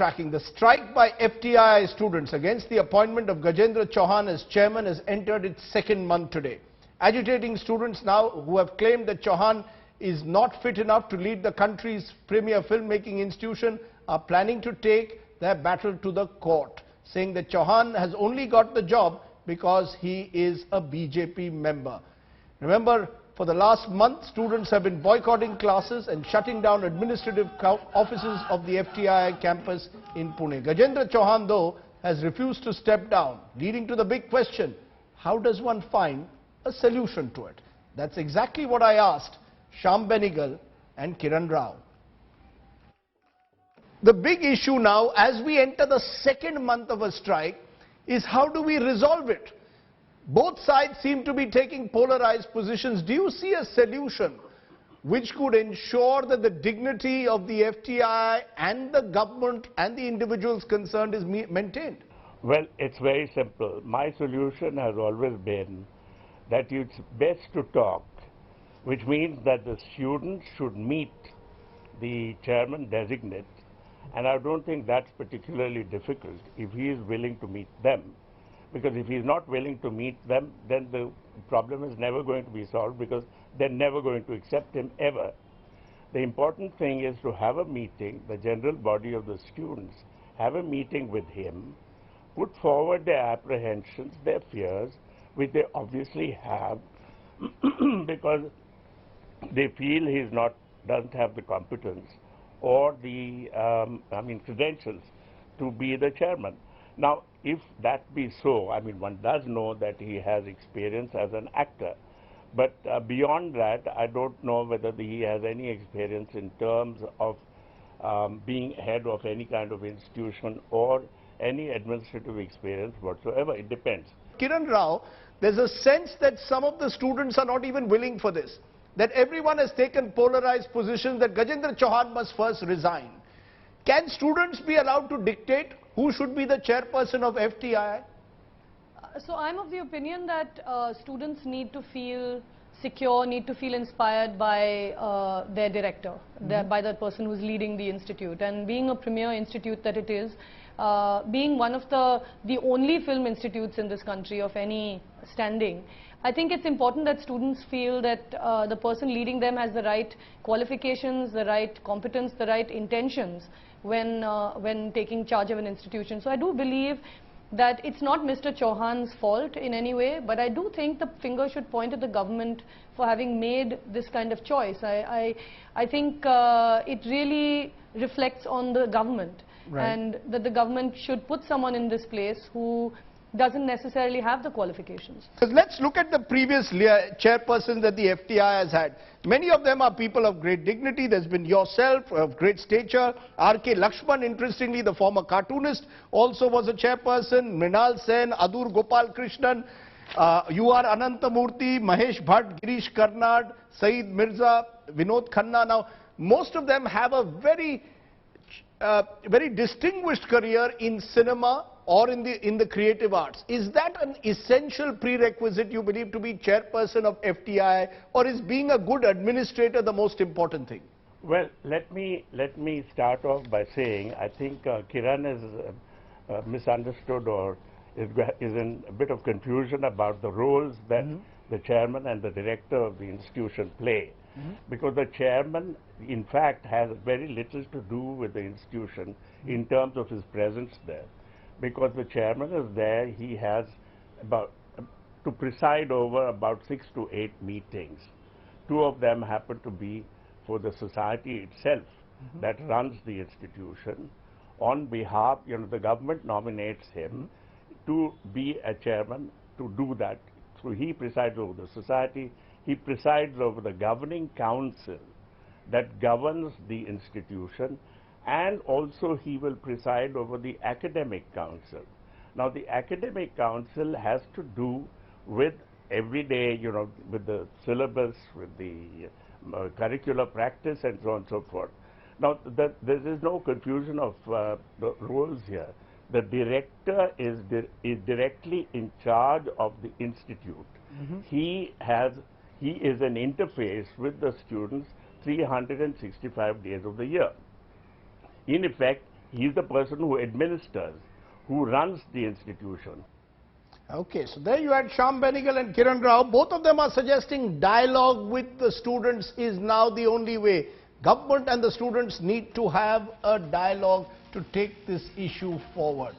tracking. The strike by FTII students against the appointment of Gajendra Chauhan as chairman has entered its second month today. Agitating students now who have claimed that Chauhan is not fit enough to lead the country's premier filmmaking institution are planning to take their battle to the court, saying that Chauhan has only got the job because he is a BJP member. Remember, for the last month, students have been boycotting classes and shutting down administrative offices of the FTII campus in Pune. Gajendra Chauhan, though, has refused to step down, leading to the big question: how does one find a solution to it? That's exactly what I asked Shyam Benegal and Kiran Rao. The big issue now, as we enter the second month of a strike, is how do we resolve it? Both sides seem to be taking polarized positions. Do you see a solution which could ensure that the dignity of the FTII and the government and the individuals concerned is maintained? Well, it's very simple. My solution has always been that it's best to talk, which means that the students should meet the chairman designate, and I don't think that's particularly difficult if he is willing to meet them. Because if he's not willing to meet them, then the problem is never going to be solved, because they're never going to accept him ever. The important thing is to have a meeting, the general body of the students, have a meeting with him, put forward their apprehensions, their fears, which they obviously have, because they feel doesn't have the competence or the credentials to be the chairman. Now, if that be so, one does know that he has experience as an actor. But beyond that, I don't know whether he has any experience in terms of being head of any kind of institution or any administrative experience whatsoever. It depends. Kiran Rao, there's a sense that some of the students are not even willing for this, that everyone has taken polarized positions, that Gajendra Chauhan must first resign. Can students be allowed to dictate who should be the chairperson of FTII? So I'm of the opinion that students need to feel secure, need to feel inspired by their director, by the person who's leading the institute. And being a premier institute that it is, being one of the only film institutes in this country of any standing, I think it's important that students feel that the person leading them has the right qualifications, the right competence, the right intentions when taking charge of an institution. So I do believe that it's not Mr. Chauhan's fault in any way, but I do think the finger should point at the government for having made this kind of choice. I think it really reflects on the government, right, and that the government should put someone in this place who doesn't necessarily have the qualifications. Let's look at the previous chairpersons that the FTII has had. Many of them are people of great dignity. There's been yourself, of great stature. R.K. Lakshman, interestingly, the former cartoonist, also was a chairperson. Mrinal Sen, Adur Gopal Krishnan, U.R. Anantamurthy, Mahesh Bhatt, Girish Karnad, Saeed Mirza, Vinod Khanna. Now, most of them have a very distinguished career in cinema or in the creative arts. Is that an essential prerequisite, you believe, to be chairperson of FTII, or is being a good administrator the most important thing? Well, let me start off by saying I think Kiran is misunderstood or is in a bit of confusion about the roles that the chairman and the director of the institution play. Because the chairman, in fact, has very little to do with the institution in terms of his presence there. Because the chairman is there, he has to preside over about 6 to 8 meetings. 2 of them happen to be for the society itself that runs the institution. On behalf, the government nominates him to be a chairman to do that. So he presides over the society. He presides over the governing council that governs the institution, and also he will preside over the academic council. Now, the academic council has to do with every day, with the syllabus, with the curricular practice, and so on and so forth. Now, there is no confusion of the roles here. The director is directly in charge of the institute. He is an interface with the students 365 days of the year. In effect, He is the person who administers, who runs the institution. Okay, so there you had Shyam Benegal and Kiran Rao. Both of them are suggesting dialogue with the students is now the only way. Government and the students need to have a dialogue to take this issue forward.